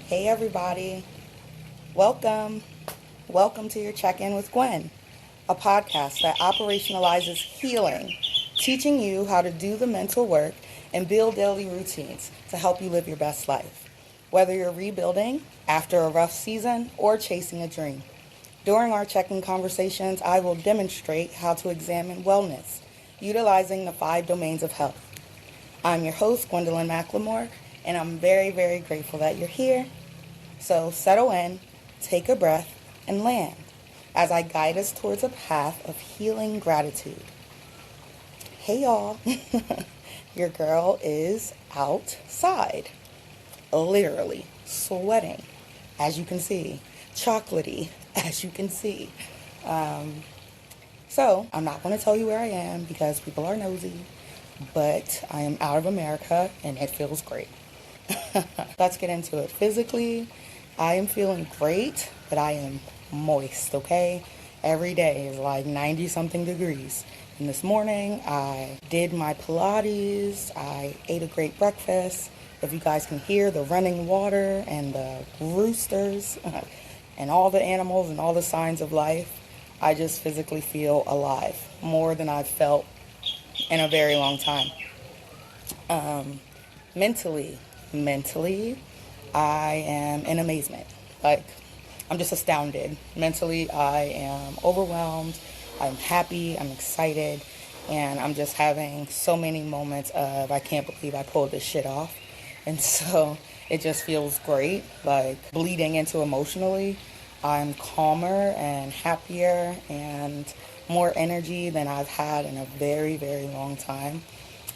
Hey everybody, welcome. Welcome to your check-in with Gwen, a podcast that operationalizes healing, teaching you how to do the mental work and build daily routines to help you live your best life. Whether you're rebuilding after a rough season or chasing a dream. During our check-in conversations, I will demonstrate how to examine wellness, utilizing the 5 domains of health. I'm your host, Gwendolyn McLemore, and I'm very, very grateful that you're here. So settle in, take a breath, and land as I guide us towards a path of healing gratitude. Hey y'all, your girl is outside, literally sweating, as you can see, chocolatey, as you can see. So I'm not going to tell you where I am because people are nosy, but I am out of America and it feels great. Let's get into it. Physically, I am feeling great, but I am moist, okay? Every day is like 90 something degrees. And this morning I did my Pilates, I ate a great breakfast. If you guys can hear the running water and the roosters and all the animals and all the signs of life, I just physically feel alive more than I've felt in a very long time. Mentally, I am in amazement. Like, I'm just astounded. Mentally, I am overwhelmed. I'm happy. I'm excited. And I'm just having so many moments of, I can't believe I pulled this shit off. And so it just feels great. Like, bleeding into emotionally, I'm calmer and happier and more energy than I've had in a very, very long time.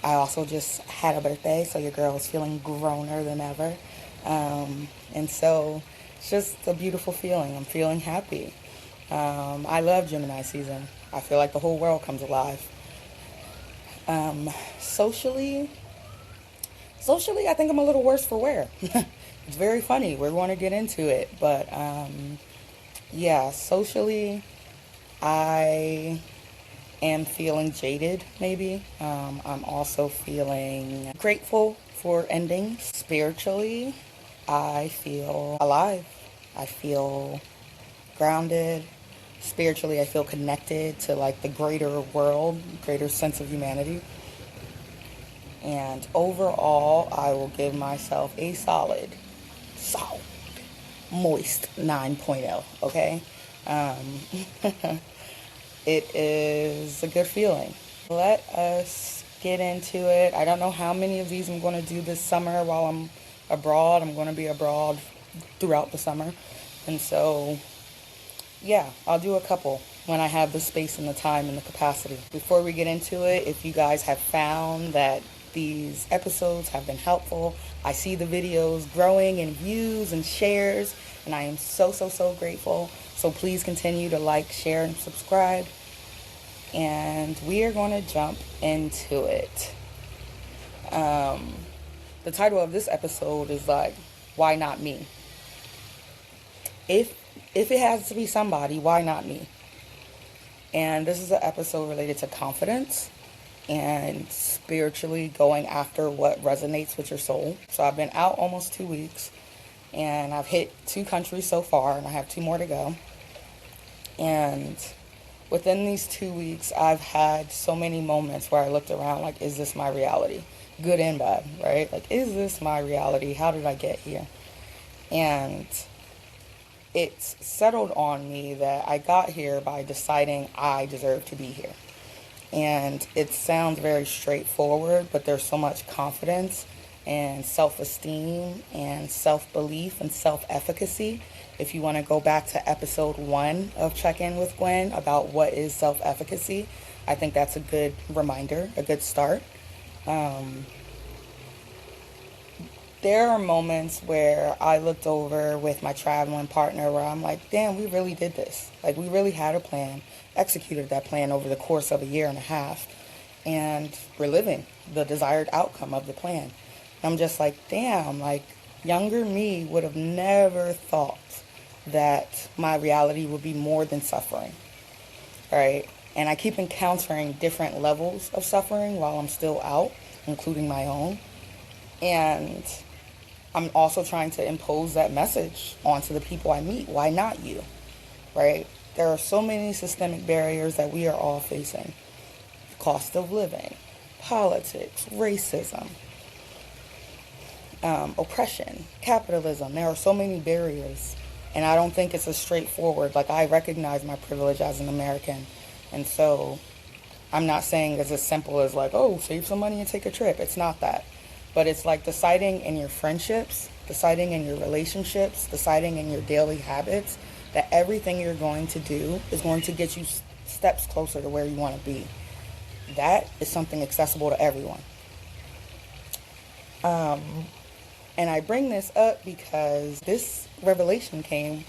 I also just had a birthday, so your girl is feeling growner than ever. And so it's just a beautiful feeling. I'm feeling happy. I love Gemini season. I feel like the whole world comes alive. Socially, I think I'm a little worse for wear. It's very funny. We're going to get into it. But, socially, I am feeling jaded, maybe. I'm also feeling grateful for endings. Spiritually, I feel alive. I feel grounded. Spiritually, I feel connected to like the greater world, greater sense of humanity. And overall, I will give myself a solid, moist 9.0, okay? It is a good feeling. Let us get into it. I don't know how many of these I'm going to do this summer while I'm abroad. I'm going to be abroad throughout the summer. And so, I'll do a couple when I have the space and the time and the capacity. Before we get into it, if you guys have found that these episodes have been helpful, I see the videos growing in views and shares, and I am so, so, so grateful. So please continue to like, share, and subscribe. And we are going to jump into it. The title of this episode is like, why not me? If it has to be somebody, why not me? And this is an episode related to confidence and spiritually going after what resonates with your soul. So I've been out almost 2 weeks, and I've hit 2 countries so far, and I have 2 more to go. And within these 2 weeks, I've had so many moments where I looked around like, is this my reality? Good and bad, right? Like, is this my reality? How did I get here? And it's settled on me that I got here by deciding I deserve to be here. And it sounds very straightforward, but there's so much confidence and self-esteem and self-belief and self-efficacy. If you want to go back to episode 1 of Check-In with Gwen about what is self-efficacy, I think that's a good reminder, a good start. There are moments where I looked over with my traveling partner where I'm like, damn, we really did this. Like, we really had a plan, executed that plan over the course of a year and a half, and we're living the desired outcome of the plan. And I'm just like, damn, like, younger me would have never thought that my reality would be more than suffering, right? And I keep encountering different levels of suffering while I'm still out, including my own. And I'm also trying to impose that message onto the people I meet. Why not you? Right? There are so many systemic barriers that we are all facing. Cost of living, politics, racism, oppression, capitalism. There are so many barriers. And I don't think it's as straightforward. Like, I recognize my privilege as an American. And so I'm not saying it's as simple as like, oh, save some money and take a trip. It's not that. But it's like deciding in your friendships, deciding in your relationships, deciding in your daily habits that everything you're going to do is going to get you steps closer to where you want to be. That is something accessible to everyone. And I bring this up because this revelation came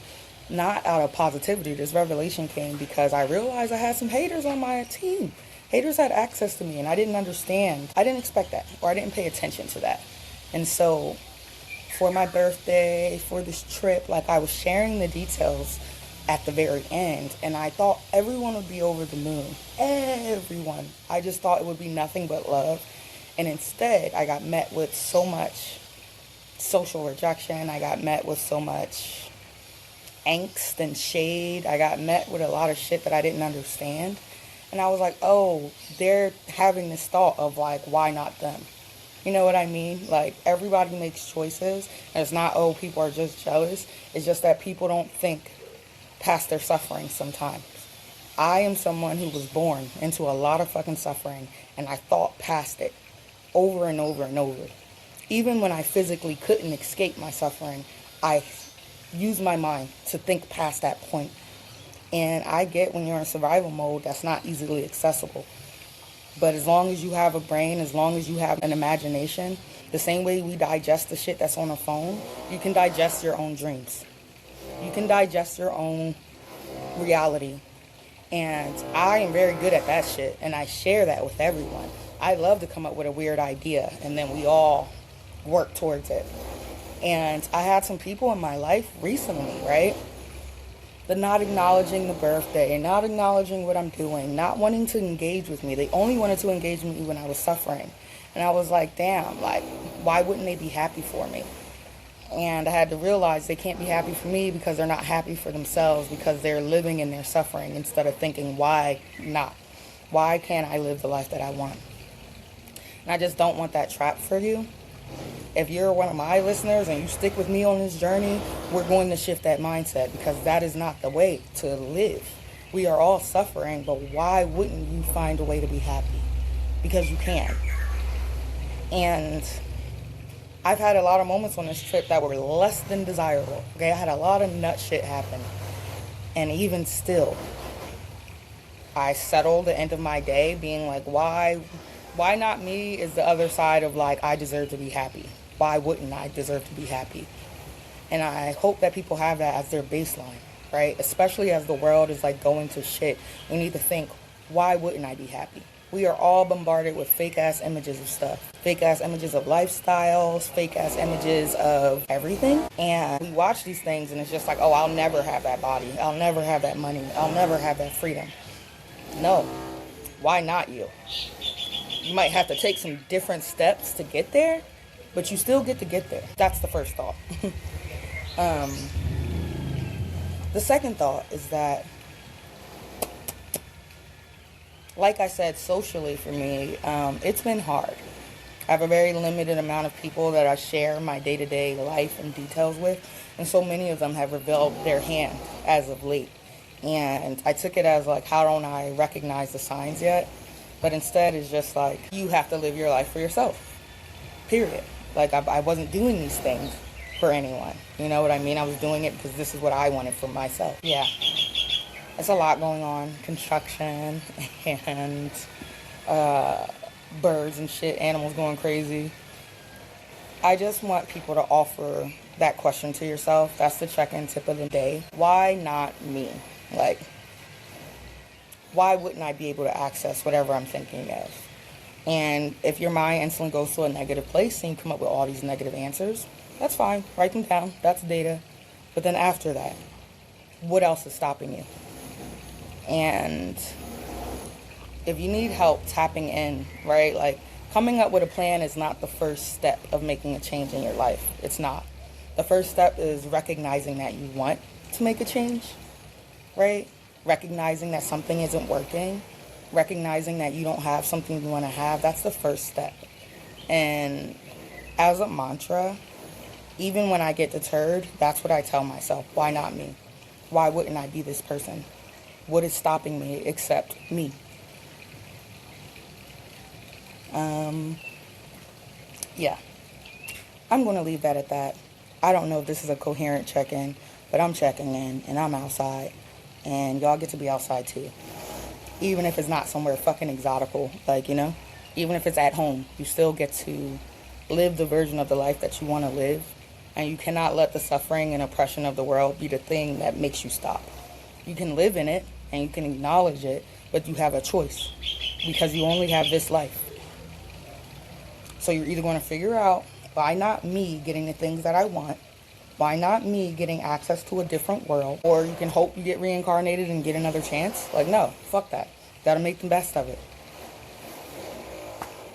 not out of positivity. This revelation came because I realized I had some haters on my team. Haters had access to me, and I didn't understand. I didn't expect that, or I didn't pay attention to that. And so for my birthday, for this trip, like, I was sharing the details at the very end, and I thought everyone would be over the moon. Everyone. I just thought it would be nothing but love. And instead, I got met with so much social rejection. I got met with so much angst and shade. I got met with a lot of shit that I didn't understand. And I was like, oh, they're having this thought of like, why not them? You know what I mean? Like, everybody makes choices. And it's not, oh, people are just jealous. It's just that people don't think past their suffering sometimes. I am someone who was born into a lot of fucking suffering, and I thought past it over and over and over. Even when I physically couldn't escape my suffering, I used my mind to think past that point. And I get when you're in survival mode, that's not easily accessible. But as long as you have a brain, as long as you have an imagination, the same way we digest the shit that's on a phone, you can digest your own dreams. You can digest your own reality. And I am very good at that shit, and I share that with everyone. I love to come up with a weird idea, and then we all work towards it. And I had some people in my life recently, right? The not acknowledging the birthday, not acknowledging what I'm doing, not wanting to engage with me. They only wanted to engage with me when I was suffering. And I was like, damn, like, why wouldn't they be happy for me? And I had to realize they can't be happy for me because they're not happy for themselves, because they're living in their suffering instead of thinking, why not? Why can't I live the life that I want? And I just don't want that trap for you. If you're one of my listeners and you stick with me on this journey, we're going to shift that mindset, because that is not the way to live. We are all suffering, but why wouldn't you find a way to be happy? Because you can. And I've had a lot of moments on this trip that were less than desirable. Okay, I had a lot of nut shit happen. And even still, I settled the end of my day being like, why not me is the other side of like, I deserve to be happy. Why wouldn't I deserve to be happy? And I hope that people have that as their baseline, right? Especially as the world is like going to shit. We need to think, why wouldn't I be happy? We are all bombarded with fake-ass images of stuff. Fake-ass images of lifestyles, fake-ass images of everything. And we watch these things and it's just like, oh, I'll never have that body. I'll never have that money. I'll never have that freedom. No. Why not you? You might have to take some different steps to get there, but you still get to get there. That's the first thought. The second thought is that, like I said, socially for me, it's been hard. I have a very limited amount of people that I share my day-to-day life and details with, and so many of them have revealed their hand as of late. And I took it as like, how don't I recognize the signs yet? But instead it's just like, you have to live your life for yourself, period. Like, I wasn't doing these things for anyone. You know what I mean? I was doing it because this is what I wanted for myself. Yeah. There's a lot going on. Construction and birds and shit, animals going crazy. I just want people to offer that question to yourself. That's the check-in tip of the day. Why not me? Like, why wouldn't I be able to access whatever I'm thinking of? And if your mind instantly goes to a negative place and you come up with all these negative answers, that's fine. Write them down. That's data. But then after that, what else is stopping you? And if you need help tapping in, right? Like, Coming up with a plan is not the first step of making a change in your life. It's not. The first step is recognizing that you want to make a change, right? Recognizing that something isn't working, recognizing that you don't have something you want to have. That's the first step. And as a mantra, even when I get deterred, that's what I tell myself. Why not me? Why wouldn't I be this person? What is stopping me except me? Yeah. I'm going to leave that at that. I don't know if this is a coherent check-in, but I'm checking in, and I'm outside. And y'all get to be outside, too. Even if it's not somewhere fucking exotical, like, you know? Even if it's at home, you still get to live the version of the life that you want to live. And you cannot let the suffering and oppression of the world be the thing that makes you stop. You can live in it, and you can acknowledge it, but you have a choice. Because you only have this life. So you're either going to figure out, why not me getting the things that I want? Why not me getting access to a different world? Or you can hope you get reincarnated and get another chance. Like, no, fuck that. Gotta make the best of it.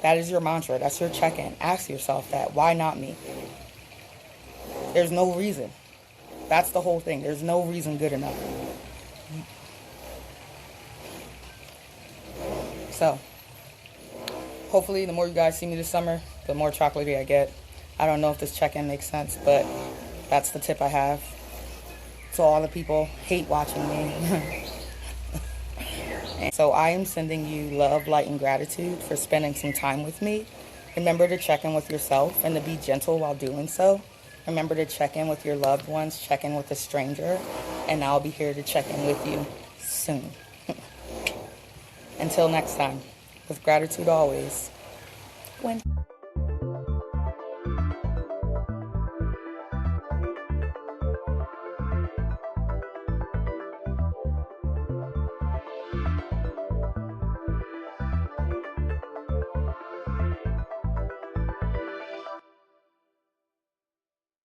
That is your mantra. That's your check-in. Ask yourself that. Why not me? There's no reason. That's the whole thing. There's no reason good enough. So, hopefully the more you guys see me this summer, the more chocolatey I get. I don't know if this check-in makes sense, but that's the tip I have. So all the people hate watching me. So I am sending you love, light, and gratitude for spending some time with me. Remember to check in with yourself and to be gentle while doing so. Remember to check in with your loved ones, check in with a stranger, and I'll be here to check in with you soon. Until next time, with gratitude always, Gwen.